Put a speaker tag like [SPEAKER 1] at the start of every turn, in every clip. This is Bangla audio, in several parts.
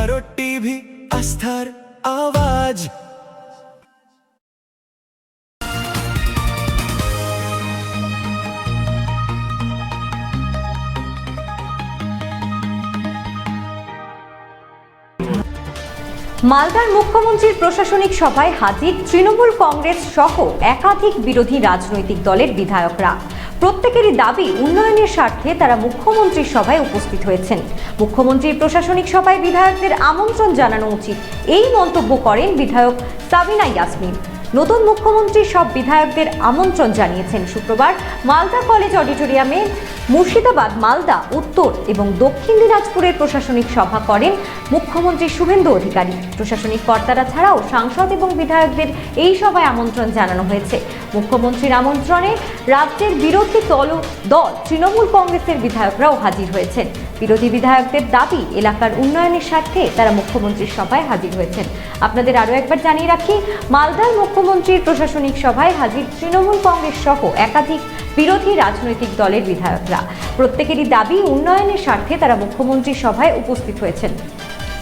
[SPEAKER 1] ভারত টিভি, আস্থার আওয়াজ।
[SPEAKER 2] মালদার মুখ্যমন্ত্রীর প্রশাসনিক সভায় হাজির তৃণমূল কংগ্রেস সহ একাধিক বিরোধী রাজনৈতিক দলের বিধায়করা। প্রত্যেকেরই দাবি উন্নয়নের স্বার্থে তারা মুখ্যমন্ত্রীর সভায় উপস্থিত হয়েছেন। মুখ্যমন্ত্রীর প্রশাসনিক সভায় বিধায়কদের আমন্ত্রণ জানানো উচিত, এই মন্তব্য করেন বিধায়ক সাবিনা ইয়াসমিন। নতুন মুখ্যমন্ত্রী সব বিধায়কদের আমন্ত্রণ জানিয়েছেন। শুক্রবার মালদা কলেজ অডিটোরিয়ামে মুর্শিদাবাদ, মালদা, উত্তর এবং দক্ষিণ দিনাজপুরের প্রশাসনিক সভা করেন মুখ্যমন্ত্রী শুভেন্দু অধিকারী। প্রশাসনিক কর্তারা ছাড়াও সাংসদ এবং বিধায়কদের এই সভায় আমন্ত্রণ জানানো হয়েছে। মুখ্যমন্ত্রীর আমন্ত্রণে রাজ্যের বিরোধী দল তৃণমূল কংগ্রেসের বিধায়করাও হাজির হয়েছেন। বিরোধী বিধায়কদের দাবি এলাকার উন্নয়নের স্বার্থে তারা মুখ্যমন্ত্রীর সভায় হাজির হয়েছেন। আপনাদের আরও একবার জানিয়ে রাখি, মালদার মুখ্যমন্ত্রীর প্রশাসনিক সভায় হাজির তৃণমূল কংগ্রেস সহ একাধিক বিরোধী রাজনৈতিক দলের বিধায়করা। প্রত্যেকেরই দাবি উন্নয়নের স্বার্থে তারা মুখ্যমন্ত্রীর সভায় উপস্থিত হয়েছেন।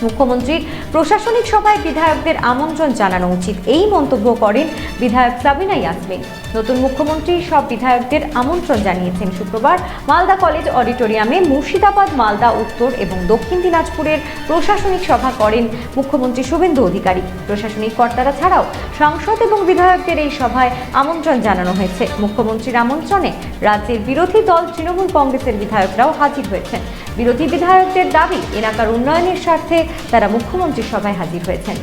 [SPEAKER 2] মুখ্যমন্ত্রীর প্রশাসনিক সভায় বিধায়কদের আমন্ত্রণ জানানো উচিত, এই মন্তব্য করেন বিধায়ক সাবিনা ইয়াসমিন। নতুন মুখ্যমন্ত্রী সব বিধায়কদের আমন্ত্রণ জানিয়েছেন। শুক্রবার মালদা কলেজ অডিটোরিয়ামে মুর্শিদাবাদ, মালদা, উত্তর এবং দক্ষিণ দিনাজপুরের প্রশাসনিক সভা করেন মুখ্যমন্ত্রী শুভেন্দু অধিকারী। প্রশাসনিক কর্তারা ছাড়াও সাংসদ এবং বিধায়কদের এই সভায় আমন্ত্রণ জানানো হয়েছে। মুখ্যমন্ত্রীর আমন্ত্রণে রাজ্যের বিরোধী দল তৃণমূল কংগ্রেসের বিধায়করাও হাজির হয়েছেন। বিরোধী বিধায়কদের দাবি এলাকার উন্নয়নের স্বার্থে তারা মুখ্যমন্ত্রীর সভায় হাজির হয়েছেন।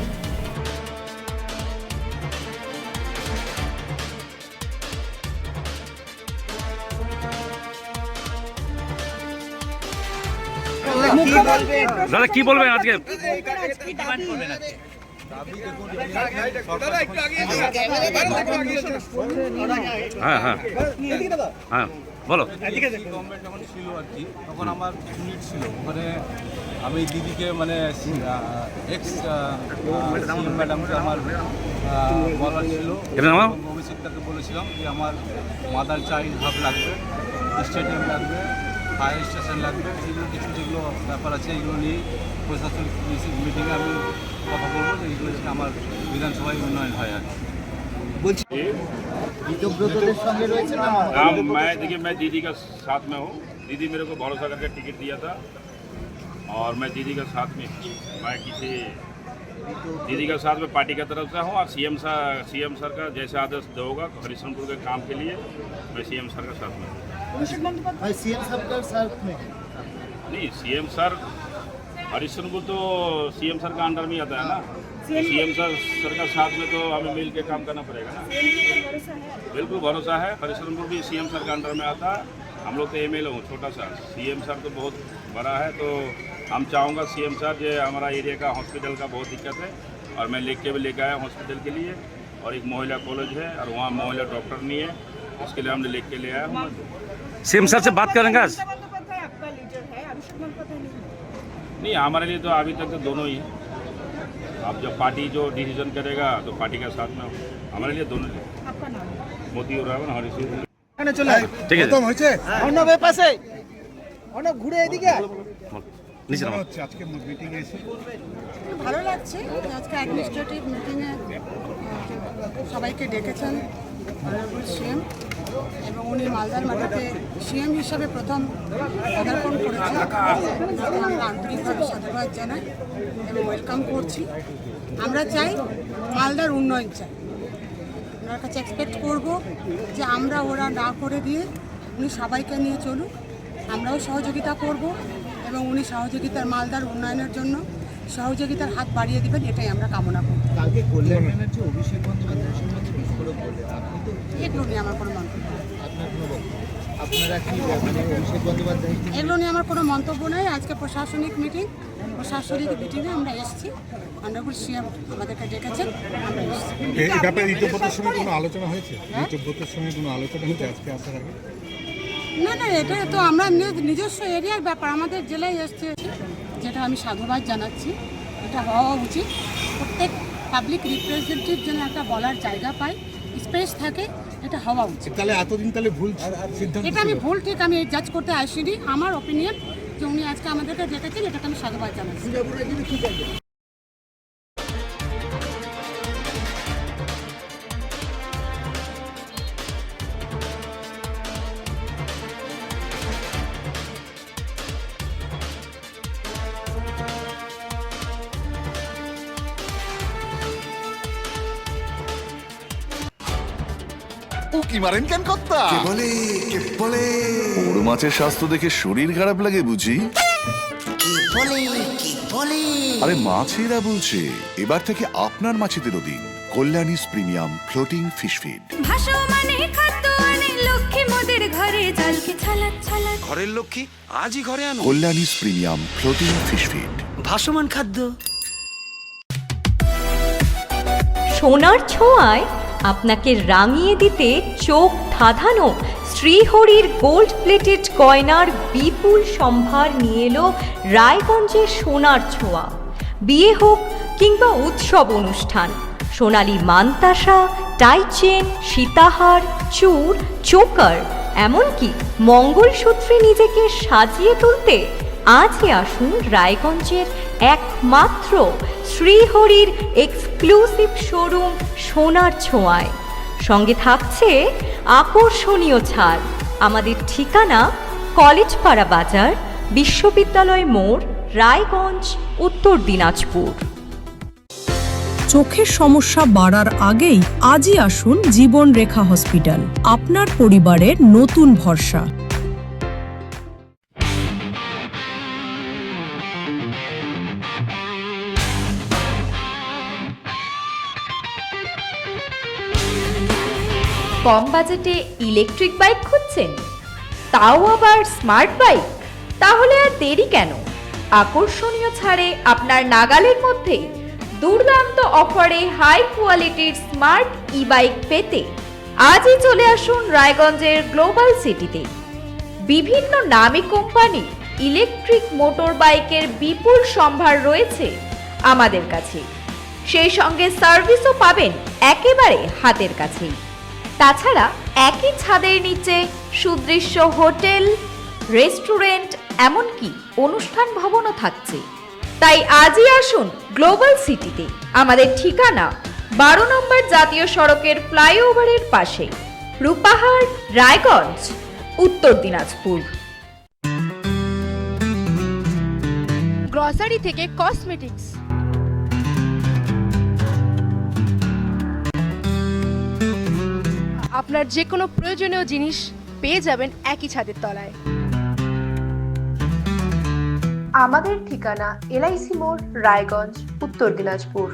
[SPEAKER 3] দাদা কি বলবেন আজকে? হ্যাঁ হ্যাঁ হ্যাঁ বলো।
[SPEAKER 4] গভর্নমেন্ট যখন ছিল আর কি, তখন আমার ইউনিট ছিল ওখানে। আমি দিদিকে মানে এক্স ম্যাডামকে আমার বলার ছিল, অভিষেকটাকে বলেছিলাম যে আমার মাদার চাইল্ড হাব লাগবে, স্টেডিয়াম লাগবে, ফায়ার স্টেশন লাগবে, এগুলো কিছু যেগুলো ব্যাপার আছে এগুলো নিয়ে প্রশাসনিক মিটিংয়ে আমি কথা বলবো যে এগুলো যাতে আমার বিধানসভায় উন্নয়ন হয় আর কি।
[SPEAKER 3] बल्कि मैं देखिए, मैं दीदी का साथ में हूँ। दीदी मेरे को भरोसा करके टिकट दिया था और मैं दीदी का साथ में, मैं किसी दीदी का साथ में पार्टी की तरफ से हूँ। और सीएम सर का जैसे आदेश होगा हरिशनपुर के काम के लिए मैं सीएम सर का साथ में हूँ।
[SPEAKER 5] सीएम सर का साथ में
[SPEAKER 3] नहीं, सीएम सर हरिशनपुर तो सीएम सर का अंडर में आता है ना। सीएम सर का साथ में तो हमें मिल के काम करना पड़ेगा ना। बिल्कुल भरोसा है। हरिशनपुर भी सीएम सर का अंडर में आता है। हम लोग तो एमएलए हूँ छोटा सा, सीएम सर तो बहुत बड़ा है। तो हम चाहूँगा सीएम सर जो हमारा एरिया का हॉस्पिटल का बहुत दिक्कत है और मैं लेके आया हॉस्पिटल के लिए। और एक महिला कॉलेज है और वहाँ महिला डॉक्टर नहीं है, उसके लिए हमने लेके ले आया हूँ।
[SPEAKER 6] सीएम सर से बात करेंगे आज?
[SPEAKER 3] नहीं, हमारे लिए तो अभी तक तो दोनों ही। अब जब पार्टी जो डिसीजन करेगा तो पार्टी के साथ में हमारे लिए दोनों लिए। मोदी और रावण हरी सिंह
[SPEAKER 6] ঠিক আছে
[SPEAKER 5] আজকে মিটিং এসে
[SPEAKER 7] ভালো লাগছে। আজকে অ্যাডমিনিস্ট্রেটিভ মিটিংয়ে সবাইকে ডেকেছেন সিএম, এবং উনি মালদার মাটিতে সিএম হিসাবে প্রথম পদার্পণ করেছেন। আমরা আন্তরিকভাবে সাধুবাদ জানাই এবং ওয়েলকাম করছি। আমরা চাই মালদার উন্নয়ন চাই, ওনার কাছে এক্সপেক্ট করব যে আমরা ওরা না করে দিয়ে উনি সবাইকে নিয়ে চলুক, আমরাও সহযোগিতা করব এবং উনি সহযোগিতার মালদার উন্নয়নের জন্য সহযোগিতার হাত বাড়িয়ে দেবেন, এটাই আমরা কামনা করি।
[SPEAKER 5] কালকে কল্যাণ ব্যানার্জি অভিষেক বন্দ্যোপাধ্যায়ের সম্বন্ধে বিস্ফোরক বললেন, আপনি তো
[SPEAKER 7] এগুলো নিয়ে আমার কোনো মন্তব্য নেই।
[SPEAKER 5] আপনার কোনো বক্তব্য? আপনারা কি মানে অভিষেক বন্দ্যোপাধ্যায়
[SPEAKER 7] এগুলো নিয়ে আমার কোনো মন্তব্য নেই। আজকে প্রশাসনিক মিটিংয়ে আমরা এসেছি, অনারেবল সিএম আমাদেরকে ডেকেছেন, আমরা এসেছি।
[SPEAKER 5] এই ব্যাপারে ইতিপূর্বের সঙ্গে কোনো আলোচনা হয়েছে? ইতিপূর্বের সঙ্গে কোনো আলোচনা হয়েছে আজকে আসার আগে?
[SPEAKER 7] না, এটা তো আমরা নিজস্ব এরিয়ার ব্যাপার, আমাদের জেলায় এসছে, যেটা আমি সাধুবাদ জানাচ্ছি। এটা হওয়া উচিত। প্রত্যেক পাবলিক রিপ্রেজেন্টেটিভ যেন একটা বলার জায়গা পায়, স্পেস থাকে, এটা হওয়া উচিত।
[SPEAKER 5] তাহলে এতদিন তাহলে ভুল সিদ্ধান্ত?
[SPEAKER 7] এটা আমি ভুল ঠিক আমি জাজ করতে আসিনি। আমার ওপিনিয়ন যে উনি আজকে আমাদেরকে ডেকেছেন, এটাকে আমি সাধুবাদ জানাচ্ছি।
[SPEAKER 8] উকি মারেন কেন কর্তা?
[SPEAKER 1] কে বলে
[SPEAKER 8] বড় মাছের স্বাস্থ্য দেখে শরীর খারাপ লাগে বুঝি?
[SPEAKER 1] কি বলে
[SPEAKER 8] আরে মাছেরা বলছে এবার থেকে আপনার মাছেদেরও দিন কল্যাণীস প্রিমিয়াম ফ্লোটিং ফিশ ফিড।
[SPEAKER 1] ঘরের লক্ষ্মী আজই ঘরে আনো
[SPEAKER 8] কল্যাণীস প্রিমিয়াম ফ্লোটিং ফিশ ফিড।
[SPEAKER 1] ভাসমান খাদ্য।
[SPEAKER 2] সোনার ছোঁয়ায় আপনাকে রাঙিয়ে দিতে চোখ ধাঁধানো শ্রীহরির গোল্ড প্লেটেড গয়নার বিপুল সম্ভার নিয়ে এলো রায়গঞ্জের সোনার ছোঁয়া। বিয়ে হোক কিংবা উৎসব অনুষ্ঠান, সোনালী মানতাসা, টাইচেন, সীতাহার, চূড়, চোকার, এমনকি মঙ্গলসূত্রে নিজেকে সাজিয়ে তুলতে আজই আসুন রায়গঞ্জের একমাত্র শ্রীহরির এক্সক্লুসিভ শোরুম সোনার ছোঁয়ায়। সঙ্গে থাকছে আকর্ষণীয় ছাড়। আমাদের ঠিকানা কলেজপাড়া বাজার, বিশ্ববিদ্যালয় মোড়, রায়গঞ্জ, উত্তর দিনাজপুর।
[SPEAKER 9] চোখের সমস্যা বাড়ার আগেই আজই আসুন জীবন রেখা হসপিটাল, আপনার পরিবারের নতুন ভরসা।
[SPEAKER 10] কম বাজেটে ইলেকট্রিক বাইক খুঁজছেন, তাও আবার স্মার্ট বাইক? তাহলে আর দেরি কেন? আকর্ষণীয় ছাড়ে আপনার নাগালের মধ্যে দুর্দান্ত অফারে হাই কোয়ালিটির স্মার্ট ই বাইক পেতে আজই চলে আসুন রায়গঞ্জের গ্লোবাল সিটিতে। বিভিন্ন নামী কোম্পানি ইলেকট্রিক মোটর বাইকের বিপুল সম্ভার রয়েছে আমাদের কাছে। সেই সঙ্গে সার্ভিসও পাবেন একেবারে হাতের কাছেই। তাছাড়া একই ছাদের নিচে সুদৃশ্য হোটেল, রেস্টুরেন্ট, এমনকি অনুষ্ঠান ভবনও থাকছে। তাই আজই আসুন গ্লোবাল সিটিতে। আমাদের ঠিকানা 12 নম্বর জাতীয় সড়কের ফ্লাইওভারের পাশে, রূপাহার, রায়গঞ্জ, উত্তর দিনাজপুর।
[SPEAKER 11] গ্রসারি থেকে কসমেটিক্স, আপনার যে কোনো প্রয়োজনীয় জিনিস পেয়ে যাবেন একই ছাদের তলায়।
[SPEAKER 10] আমাদের ঠিকানা LIC মোড়, রায়গঞ্জ, উত্তর দিনাজপুর।